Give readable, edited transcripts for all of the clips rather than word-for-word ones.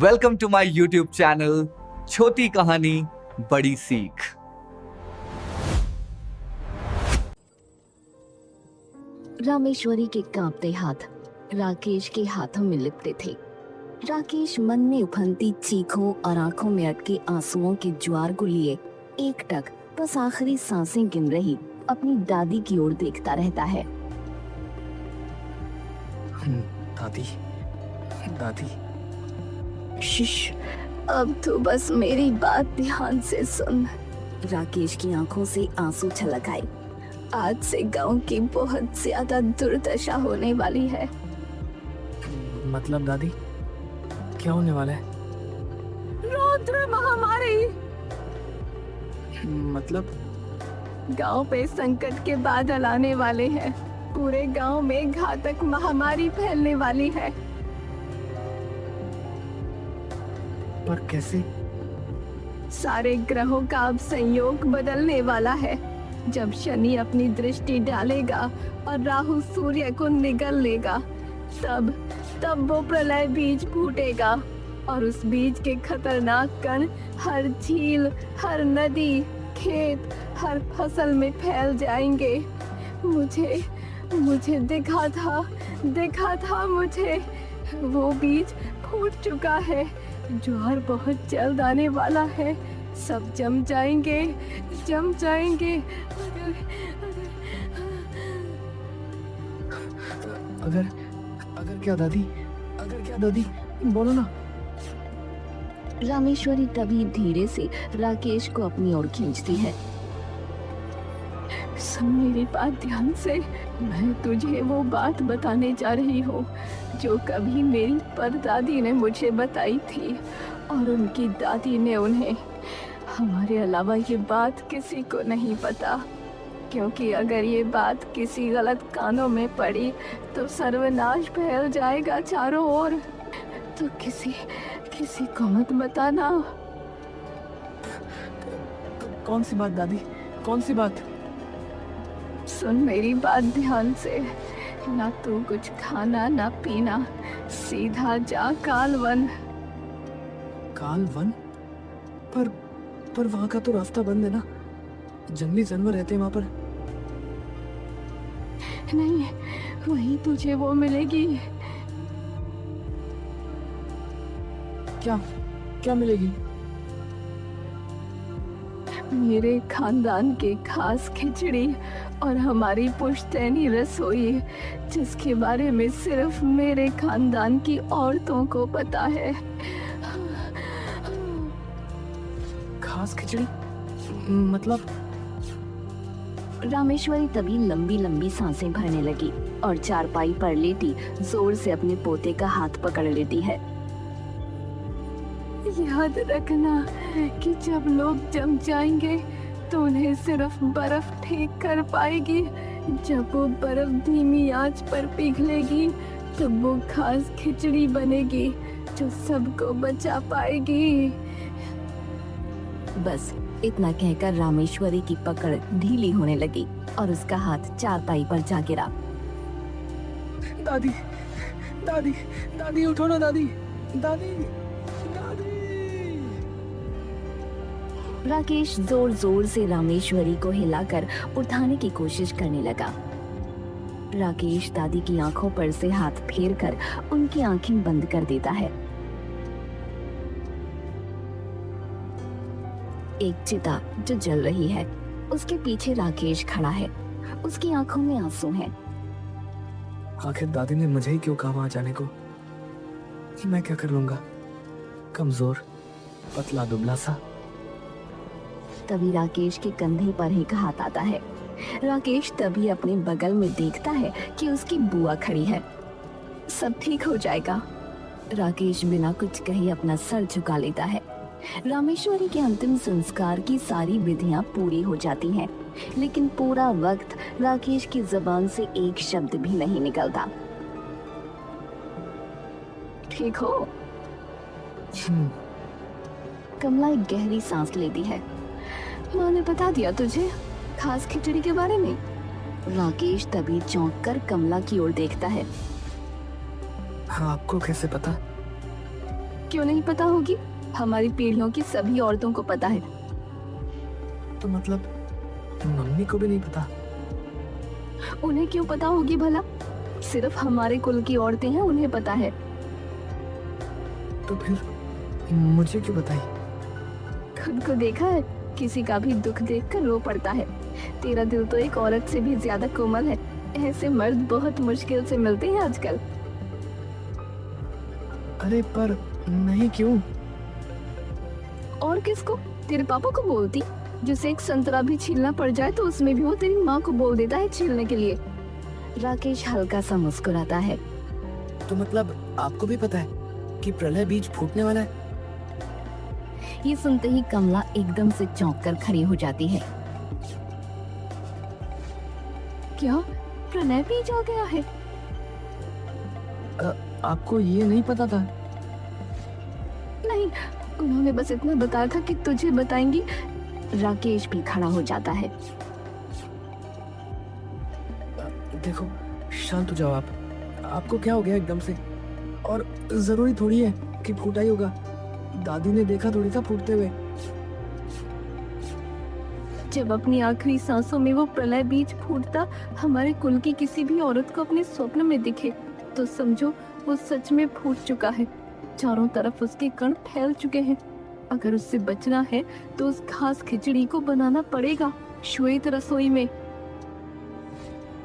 Welcome to my YouTube channel छोटी कहानी बड़ी सीख। रामेश्वरी के कांपते हाथ राकेश के हाथों में लिपटे थे। राकेश मन में उफनती चीखों और आंखों में अटके आंसुओं के ज्वार को लिए एकटक बस आखिरी सांसें गिन रही अपनी दादी की ओर देखता रहता है। दादी दादी शिश, अब तो बस मेरी बात ध्यान से सुन। राकेश की आंखों से आंसू छलक आए। आज से गांव की बहुत ज्यादा दुर्दशा होने वाली है। मतलब दादी क्या होने वाला है? रौद्र महामारी। मतलब गांव पे संकट के बादल आने वाले हैं। पूरे गांव में घातक महामारी फैलने वाली है। पर कैसे? सारे ग्रहों का अब संयोग बदलने वाला है। जब शनि अपनी दृष्टि डालेगा और राहु सूर्य को निगल लेगा, तब वो प्रलय बीज फूटेगा और उस बीज के खतरनाक कण हर झील, हर नदी, खेत, हर फसल में फैल जाएंगे। मुझे दिखा था मुझे। वो बीज फूट चुका है। ज्वार बहुत जल्द आने वाला है। सब जम जाएंगे। अगर क्या दादी? अगर क्या दादी? बोलो ना। रामेश्वरी तभी धीरे से राकेश को अपनी ओर खींचती है। सुन मेरी बात ध्यान से। मैं तुझे वो बात बताने जा रही हूँ जो कभी मेरी परदादी ने मुझे बताई थी और उनकी दादी ने उन्हें। हमारे अलावा ये बात किसी को नहीं पता, क्योंकि अगर ये बात किसी गलत कानों में पड़ी तो सर्वनाश फैल जाएगा चारों ओर। तो किसी को मत बताना। कौन सी बात दादी? कौन सी बात? सुन मेरी बात ध्यान से। ना तू कुछ खाना ना पीना, सीधा जा कालवन। कालवन? पर वहां का तो रास्ता बंद है ना। जंगली जानवर रहते हैं वहां पर। नहीं, वहीं तुझे वो मिलेगी। क्या मिलेगी? मेरे खानदान की खास खिचड़ी और हमारी पुश्तैनी रसोई, जिसके बारे में सिर्फ मेरे खानदान की औरतों को पता है। खास खिचड़ी? मतलब? रामेश्वरी तभी लंबी लंबी सांसें भरने लगी और चारपाई पर लेटी जोर से अपने पोते का हाथ पकड़ लेती है। याद रखना कि जब लोग जम जाएंगे तो उन्हें सिर्फ बर्फ ठीक कर पाएगी। जब वो बर्फ धीमी आंच पर पिघलेगी तो वो खास खिचड़ी बनेगी जो सबको बचा पाएगी। बस इतना कहकर रामेश्वरी की पकड़ ढीली होने लगी और उसका हाथ चारपाई पर जा गिरा। दादी दादी दादी उठो ना दादी। दादी दादी। राकेश जोर जोर से रामेश्वरी को हिलाकर उठाने की कोशिश करने लगा। राकेश दादी की आंखों पर से हाथ फेरकर उनकी आंखें बंद कर देता है। एक चिता जो जल रही है, उसके पीछे राकेश खड़ा है। उसकी आंखों में आंसू हैं। आखिर दादी ने मुझे ही क्यों कहा वहां जाने को? मैं क्या कर लूंगा? कमजोर, पतला दुबला सा। तभी राकेश के कंधे पर एक हाथ आता है। राकेश तभी अपने बगल में देखता है कि उसकी बुआ खड़ी है। सब ठीक हो जाएगा। राकेश बिना कुछ कहे अपना सर झुका लेता है। रामेश्वरी के अंतिम संस्कार की सारी विधियां पूरी हो जाती हैं, लेकिन पूरा वक्त राकेश की जुबान से एक शब्द भी नहीं निकलता। ठीक हो? कमला एक गहरी सांस लेती है। माँ ने बता दिया तुझे खास खिचड़ी के बारे में? राकेश तभी चौंक कर कमला की ओर देखता है। हाँ, आपको कैसे पता? क्यों नहीं पता होगी? हमारी पीढ़ियों की सभी औरतों को पता है। तो मतलब मम्मी को भी नहीं पता? उन्हें क्यों पता होगी भला? सिर्फ हमारे कुल की औरतें हैं, उन्हें पता है। तो फिर मुझे क्यों बताई? खुद को देखा है? किसी का भी दुख देखकर रो पड़ता है। तेरा दिल तो एक औरत से भी ज्यादा कोमल है। ऐसे मर्द बहुत मुश्किल से मिलते हैं आजकल। अरे पर नहीं, क्यों? और किसको? तेरे पापा को बोलती। जिसे एक संतरा भी छीलना पड़ जाए तो उसमें भी वो तेरी माँ को बोल देता है छीलने के लिए। राकेश हल्का सा मुस्कुराता है। तो मतलब आपको भी पता है कि प्रलय बीज फूटने वाला है? ये सुनते ही कमला एकदम से चौंक कर खड़ी हो जाती है। क्या प्रणय बीज आ गया है? आपको ये नहीं पता था? नहीं, उन्होंने बस इतना बताया था कि तुझे बताएंगी। राकेश भी खड़ा हो जाता है। देखो, शांत हो जाओ आप। आपको क्या हो गया एकदम से? और जरूरी थोड़ी है कि फूटा ही होगा। दादी ने देखा थोड़ी था फूटते हुए। जब अपनी आखिरी सांसों में वो प्रलय बीज फूटता हमारे कुल की किसी भी औरत को अपने स्वप्न में दिखे तो समझो वो सच में फूट चुका है। चारों तरफ उसके कण फैल चुके हैं। अगर उससे बचना है तो उस घास खिचड़ी को बनाना पड़ेगा श्वेत रसोई में।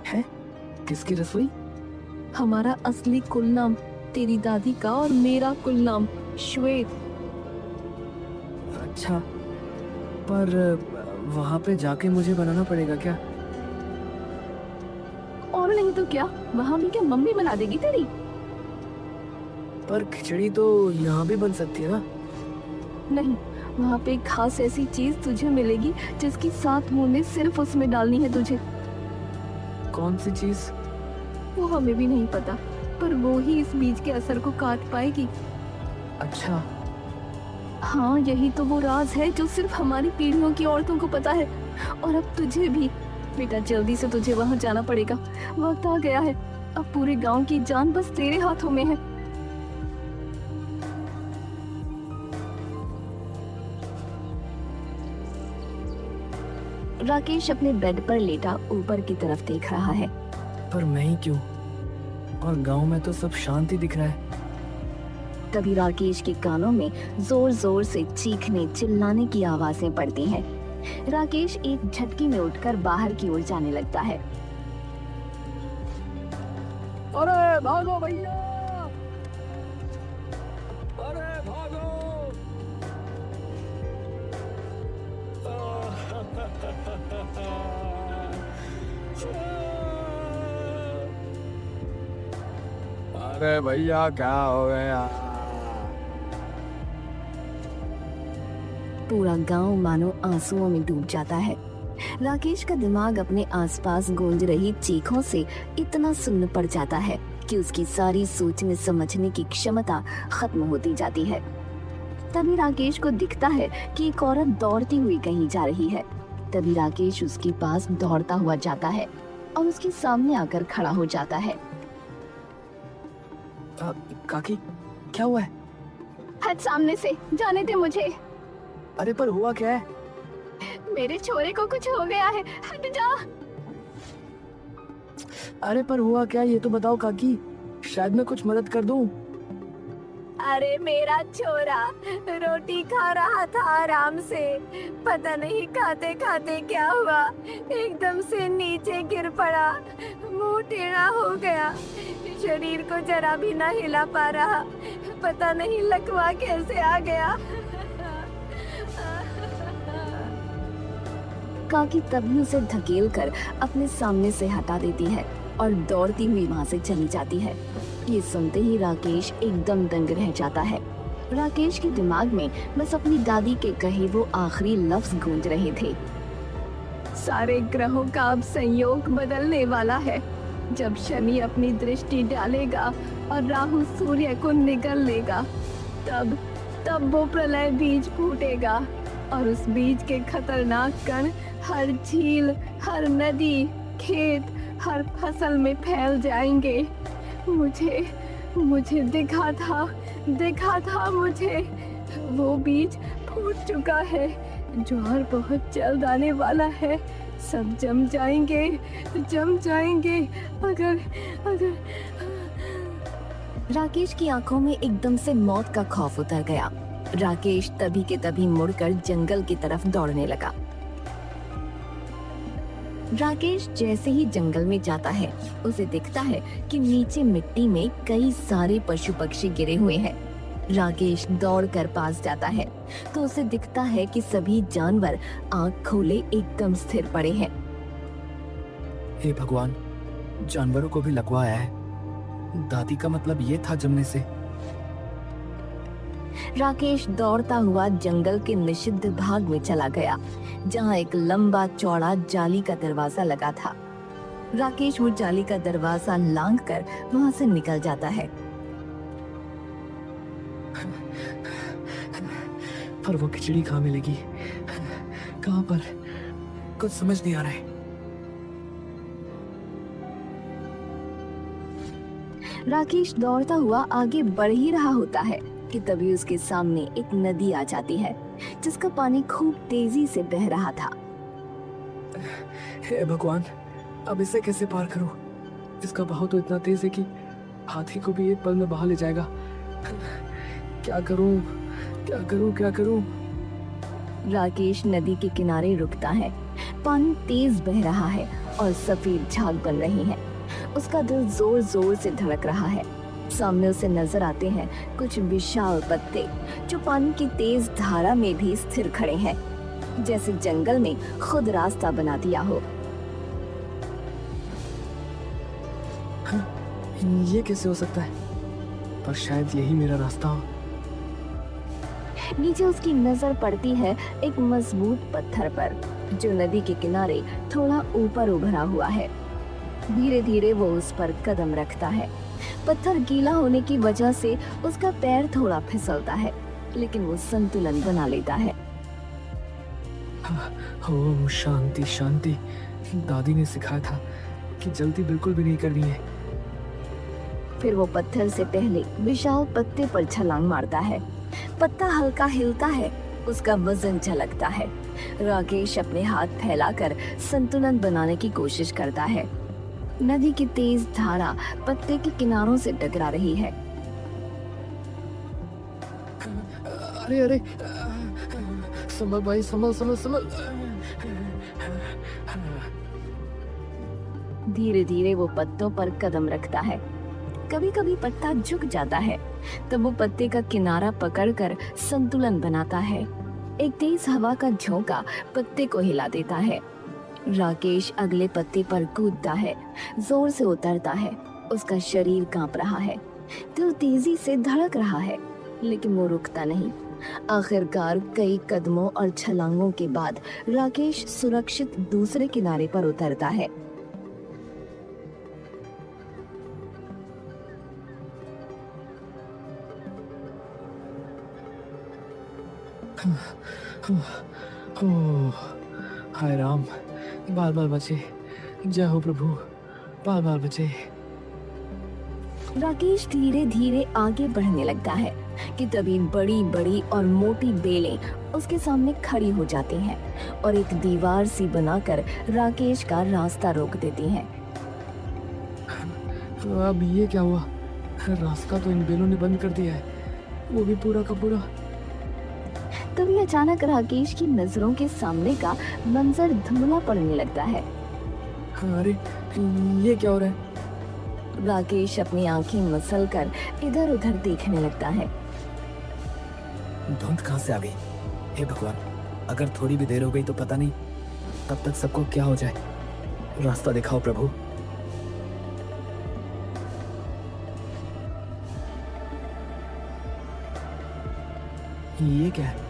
है? किसकी रसोई? हमारा असली कुल नाम, तेरी दादी का और मेरा कुल नाम श्वेत। अच्छा, पर वहाँ पे जाके मुझे बनाना पड़ेगा क्या? और नहीं तो क्या, वहाँ भी क्या मम्मी बना देगी तेरी? पर खिचड़ी तो यहाँ भी बन सकती है ना? नहीं, वहाँ पे खास ऐसी चीज तुझे मिलेगी जिसकी 7 बूंदें सिर्फ उसमें डालनी है तुझे। कौन सी चीज? वो हमें भी नहीं पता, पर वो ही इस बीज के असर को काट पाएगी। अच्छा, हाँ, यही तो वो राज है जो सिर्फ हमारी पीढ़ियों की औरतों को पता है। और अब तुझे भी। बेटा, जल्दी से तुझे वहाँ जाना पड़ेगा। वक्त आ गया है। अब पूरे गांव की जान बस तेरे हाथों में है। राकेश अपने बेड पर लेटा ऊपर की तरफ देख रहा है। पर मैं ही क्यों? और गांव में तो सब शांति दिख रहा है। तभी राकेश के कानों में जोर जोर से चीखने चिल्लाने की आवाजें पड़ती हैं। राकेश एक झटके में उठकर बाहर की ओर जाने लगता है। अरे भागो भैया! अरे भागो! अरे भैया, क्या हो गया? पूरा गांव मानो आंसुओं में डूब जाता है। राकेश का दिमाग अपने आसपास गूंज रही चीखों से इतना सुन्न पड़ जाता है कि उसकी सारी सोचने समझने की क्षमता खत्म होती जाती है। तभी राकेश को दिखता है कि एक औरत दौड़ती हुई कहीं जा रही है। तभी राकेश उसके पास दौड़ता हुआ जाता है और उसके सामने आकर खड़ा हो जाता है। काकी, क्या हुआ है? हट सामने से, जाने दे मुझे। अरे पर हुआ क्या है? मेरे छोरे को कुछ हो गया है, हट जा। अरे पर हुआ क्या, ये तो बताओ काकी, शायद मैं कुछ मदद कर दूं। अरे मेरा छोरा रोटी खा रहा था आराम से, पता नहीं खाते खाते क्या हुआ, एकदम से नीचे गिर पड़ा, मुंह टेढ़ा हो गया, शरीर को जरा भी ना हिला पा रहा, पता नहीं लकवा कैसे आ गया। काकी तभी उसे धकेल कर अपने सामने से हटा देती है और दौड़ती हुई वहां से चली जाती है। ये सुनते ही राकेश एकदम दंग रह जाता है। राकेश के दिमाग में बस अपनी दादी के कहे वो आखिरी लफ्ज गूंज रहे थे। सारे ग्रहों का अब संयोग बदलने वाला है। जब शनि अपनी दृष्टि डालेगा और राहु सूर्य को निगल लेगा, तब वो प्रलय बीज फूटेगा और उस बीज के खतरनाक कण हर झील, हर नदी, खेत, हर फसल में फैल जाएंगे। मुझे दिखा था देखा था मुझे। वो बीज फूट चुका है, ज्वार बहुत जल्द आने वाला है। सब जम जाएंगे, जम जाएंगे। अगर अगर राकेश की आंखों में एकदम से मौत का खौफ उतर गया। राकेश तभी के तभी मुड़कर जंगल की तरफ दौड़ने लगा। राकेश जैसे ही जंगल में जाता है, उसे दिखता है कि नीचे मिट्टी में कई सारे पशु पक्षी गिरे हुए हैं। राकेश दौड़कर पास जाता है तो उसे दिखता है कि सभी जानवर आंख खोले एकदम स्थिर पड़े हैं। हे भगवान, जानवरों को भी लगवाया है। दादी का मतलब ये था जमने से। राकेश दौड़ता हुआ जंगल के निषिद्ध भाग में चला गया, जहाँ एक लंबा चौड़ा जाली का दरवाजा लगा था। राकेश वो जाली का दरवाजा लांघकर वहाँ से निकल जाता है। पर वो खिचड़ी कहाँ मिलेगी, कहाँ पर, कुछ समझ नहीं आ रहा है। राकेश दौड़ता हुआ आगे बढ़ ही रहा होता है कि तभी उसके सामने एक नदी आ जाती है, जिसका पानी खूब तेजी से बह रहा था। हे भगवान, अब इसे कैसे पार करूं? इसका बहाव तो इतना तेज है कि हाथी को भी एक पल में बहा ले जाएगा। क्या करूं, क्या करूं, क्या करूं? राकेश नदी के किनारे रुकता है। पानी तेज बह रहा है और सफेद झाग बन रही है। उसका दिल जोर जोर से धड़क रहा है। सामने उसे नजर आते हैं कुछ विशाल पत्ते, जो पानी की तेज धारा में भी स्थिर खड़े हैं, जैसे जंगल ने खुद रास्ता बना दिया हो। ये कैसे हो सकता है? पर शायद यही मेरा रास्ता हो। नीचे उसकी नजर पड़ती है एक मजबूत पत्थर पर, जो नदी के किनारे थोड़ा ऊपर उभरा हुआ है। धीरे धीरे वो उस पर कदम रखता है। पत्थर गीला होने की वजह से उसका पैर थोड़ा फिसलता है, लेकिन वो संतुलन बना लेता है। ओम शांति शांति। दादी ने सिखाया था कि जल्दी बिल्कुल भी नहीं करनी है। फिर वो पत्थर से पहले विशाल पत्ते पर छलांग मारता है। पत्ता हल्का हिलता है, उसका वजन झलकता है। राकेश अपने हाथ फैलाकर संतुलन बनाने की कोशिश करता है। नदी की तेज धारा पत्ते के किनारों से टकरा रही है। अरे अरे, संभल भाई, संभल संभल संभल। धीरे धीरे वो पत्तों पर कदम रखता है। कभी कभी पत्ता झुक जाता है, तब वो पत्ते का किनारा पकड़कर संतुलन बनाता है। एक तेज हवा का झोंका पत्ते को हिला देता है। राकेश अगले पत्ते पर कूदता है, जोर से उतरता है। उसका शरीर कांप रहा है, दिल तेजी से धड़क रहा है, लेकिन वो रुकता नहीं। आखिरकार कई कदमों और छलांगों के बाद राकेश सुरक्षित दूसरे किनारे पर उतरता है। हाय राम, बाल बाल बचे। जय हो प्रभु, बाल बाल बचे। राकेश धीरे धीरे आगे बढ़ने लगता है कि तभी बड़ी बड़ी और मोटी बेलें उसके सामने खड़ी हो जाती हैं और एक दीवार सी बनाकर राकेश का रास्ता रोक देती हैं। अब ये क्या हुआ? रास्ता तो इन बेलों ने बंद कर दिया है, वो भी पूरा का पूरा। तभी अचानक राकेश की नजरों के सामने का मंजर धुंधला पड़ने लगता है। अरे ये क्या हो रहा है? राकेश अपनी आंखें मसलकर इधर उधर देखने लगता है। धुंध कहाँ से आ गई? हे भगवान, अगर थोड़ी भी देर हो गई तो पता नहीं तब तक सबको क्या हो जाए। रास्ता दिखाओ प्रभु। ये क्या है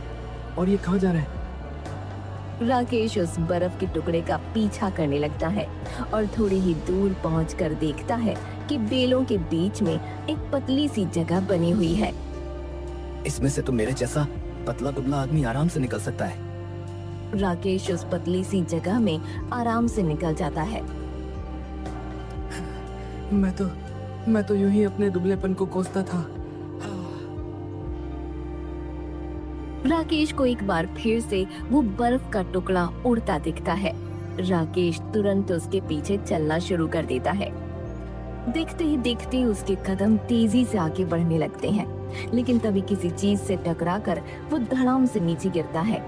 और ये कहाँ जा रहा है? राकेश उस बर्फ के टुकड़े का पीछा करने लगता है और थोड़ी ही दूर पहुंचकर देखता है कि बेलों के बीच में एक पतली सी जगह बनी हुई है। इसमें से तो मेरे जैसा पतला दुबला आदमी आराम से निकल सकता है। राकेश उस पतली सी जगह में आराम से निकल जाता है। मैं तो यूं ही अपने दुबलेपन को कोसता था। राकेश को एक बार फिर से वो बर्फ का टुकड़ा उड़ता दिखता है। राकेश तुरंत उसके पीछे चलना शुरू कर देता है। देखते ही देखते उसके कदम तेजी से आगे बढ़ने लगते हैं, लेकिन तभी किसी चीज से टकराकर वो धड़ाम से नीचे गिरता है।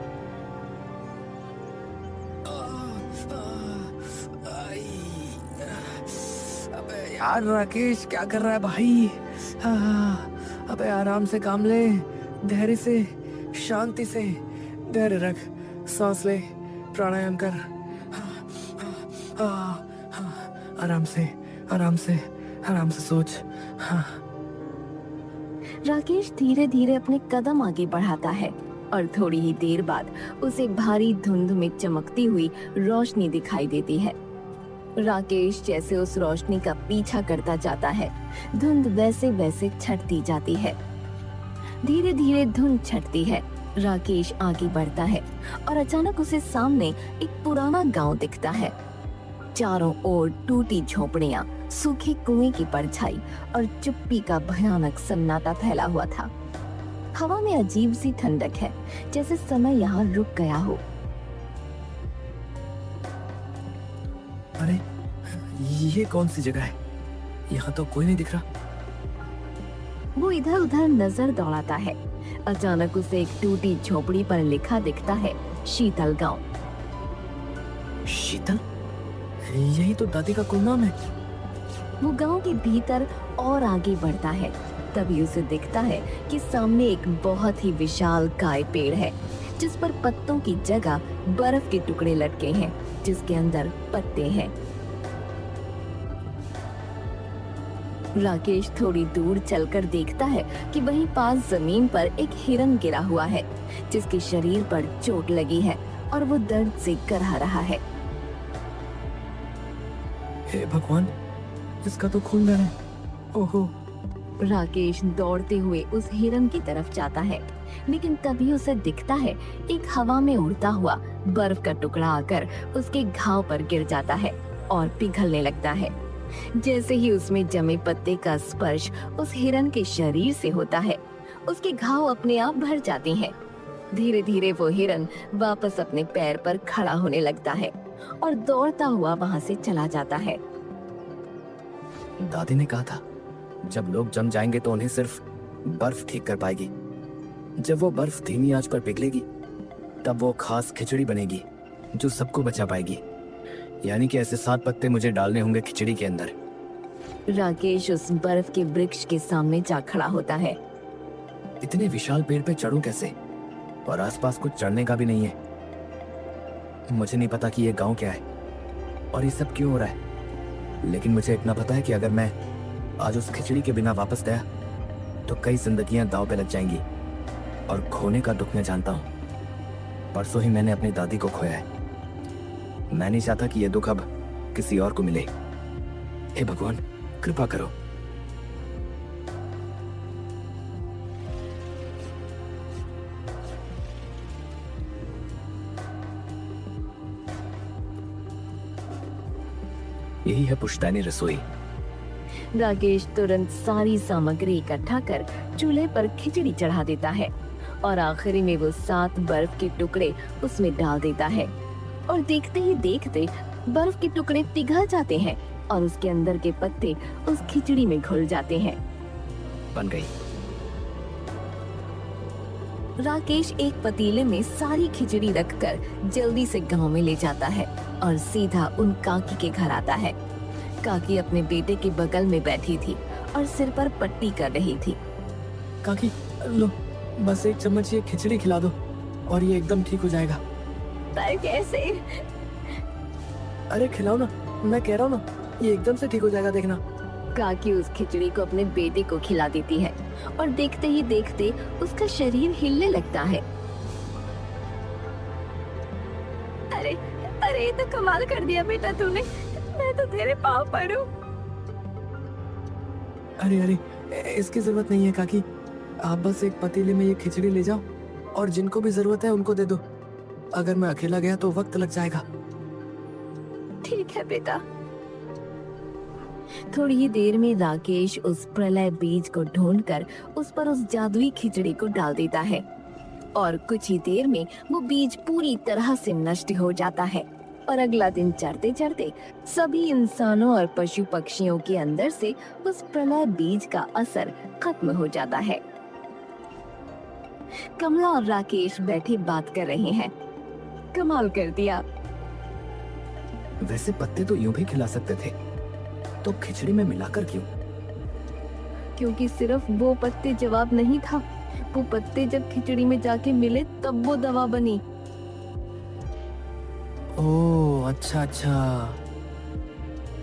अबे यार राकेश, क्या कर रहा है भाई? अबे आराम से काम ले, धैर्य से, शांति से, धैर्य रख, सांस ले, प्राणायाम कर। आराम से, आराम से, आराम से सोच। हाँ। राकेश धीरे धीरे अपने कदम आगे बढ़ाता है और थोड़ी ही देर बाद उसे भारी धुंध में चमकती हुई रोशनी दिखाई देती है। राकेश जैसे उस रोशनी का पीछा करता जाता है, धुंध वैसे वैसे छटती जाती है। धीरे धीरे धुंध छटती है, राकेश आगे बढ़ता है और अचानक उसे सामने एक पुराना गांव दिखता है। चारों ओर टूटी झोपड़ियां, सूखे कुएं की परछाई और चुप्पी का भयानक सन्नाटा फैला हुआ था। हवा में अजीब सी ठंडक है, जैसे समय यहाँ रुक गया हो। अरे ये कौन सी जगह है? यहाँ तो कोई नहीं दिख रहा। वो इधर उधर नजर दौड़ाता है। अचानक उसे एक टूटी झोपड़ी पर लिखा दिखता है, शीतल गांव। शीतल? यही तो दादी का कुल नाम है। वो गांव के भीतर और आगे बढ़ता है, तभी उसे दिखता है कि सामने एक बहुत ही विशाल काय पेड़ है, जिस पर पत्तों की जगह बर्फ के टुकड़े लटके हैं, जिसके अंदर पत्ते हैं। राकेश थोड़ी दूर चलकर देखता है कि वहीं पास जमीन पर एक हिरन गिरा हुआ है, जिसके शरीर पर चोट लगी है और वो दर्द से करहा रहा है। हे भगवान, इसका तो खून बह रहा है। ओहो। राकेश दौड़ते हुए उस हिरन की तरफ जाता है, लेकिन तभी उसे दिखता है एक हवा में उड़ता हुआ बर्फ का टुकड़ा आकर उसके घाव पर गिर जाता है और पिघलने लगता है। जैसे ही उसमें जमे पत्ते का स्पर्श उस हिरन के शरीर से होता है, उसके घाव अपने आप भर जाते हैं। धीरे धीरे वो हिरन वापस अपने पैर पर खड़ा होने लगता है और दौड़ता हुआ वहां से चला जाता है। दादी ने कहा था, जब लोग जम जाएंगे तो उन्हें सिर्फ बर्फ ठीक कर पाएगी। जब वो बर्फ धीमी आंच पर पिघलेगी, तब वो खास खिचड़ी बनेगी जो सबको बचा पाएगी। यानी कि ऐसे 7 पत्ते मुझे डालने होंगे खिचड़ी के अंदर। राकेश उस बर्फ के वृक्ष के सामने जा खड़ा होता है। इतने विशाल पेड़ पे चढ़ूं कैसे? और आसपास कुछ चढ़ने का भी नहीं है। मुझे नहीं पता कि ये गांव क्या है और ये सब क्यों हो रहा है, लेकिन मुझे इतना पता है कि अगर मैं आज उस खिचड़ी के बिना वापस गया तो कई जिंदगियां दांव पे लग जाएंगी। और खोने का दुख मैं जानता हूं। परसों ही मैंने अपनी दादी को खोया है। मैं नहीं चाहता कि यह दुख अब किसी और को मिले। हे भगवान, कृपा करो। यही है पुश्तैनी रसोई। राकेश तुरंत सारी सामग्री इकट्ठा कर चूल्हे पर खिचड़ी चढ़ा देता है और आखिरी में वो 7 बर्फ के टुकड़े उसमें डाल देता है और देखते ही देखते बर्फ के टुकड़े पिघल जाते हैं और उसके अंदर के पत्ते उस खिचड़ी में घुल जाते हैं। बन गई। राकेश एक पतीले में सारी खिचड़ी रखकर जल्दी से गांव में ले जाता है और सीधा उन काकी के घर आता है। काकी अपने बेटे के बगल में बैठी थी और सिर पर पट्टी कर रही थी। काकी, लो बस एक चम्मच ये खिचड़ी खिला दो और ये एकदम ठीक हो जाएगा। पर कैसे? अरे खिलाओ ना, मैं कह रहा हूँ ना, ये एकदम से ठीक हो जाएगा, देखना। काकी उस खिचड़ी को अपने बेटे को खिला देती है और देखते ही देखते उसका शरीर हिलने लगता है। अरे अरे, ये तो कमाल कर दिया बेटा तूने, मैं तो तेरे पाँव पड़ूं। अरे अरे, इसकी जरूरत नहीं है काकी। आप बस एक पतीले में ये खिचड़ी ले जाओ और जिनको भी जरूरत है उनको दे दो। अगर मैं अकेला गया तो वक्त लग जाएगा। ठीक है बेटा। थोड़ी ही देर में राकेश उस प्रलय बीज को ढूंढकर उस पर उस जादुई खिचड़ी को डाल देता है और कुछ ही देर में वो बीज पूरी तरह से नष्ट हो जाता है और अगला दिन चढ़ते चढ़ते सभी इंसानों और पशु पक्षियों के अंदर से उस प्रलय बीज का असर खत्म हो जाता है। कमला और राकेश बैठे बात कर रहे हैं। कमाल कर दिया। वैसे पत्ते तो यूं भी खिला सकते थे, तो खिचड़ी में मिलाकर क्यों? क्योंकि सिर्फ वो पत्ते जवाब नहीं था, वो पत्ते जब खिचड़ी में जाके मिले तब वो दवा बनी। ओह अच्छा अच्छा।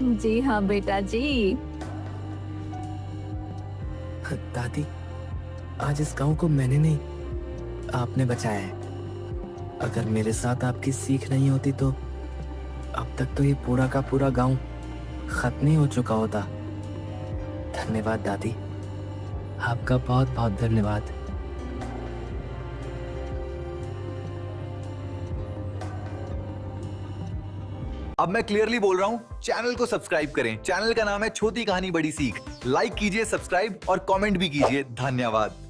जी हाँ बेटा जी। दादी, आज इस गांव को मैंने नहीं, आपने बचाया है। अगर मेरे साथ आपकी सीख नहीं होती तो अब तक तो ये पूरा का पूरा गांव खत्म ही हो चुका होता। धन्यवाद दादी, आपका बहुत बहुत धन्यवाद। अब मैं क्लियरली बोल रहा हूँ, चैनल को सब्सक्राइब करें। चैनल का नाम है छोटी कहानी बड़ी सीख। लाइक कीजिए, सब्सक्राइब और कमेंट भी कीजिए। धन्यवाद।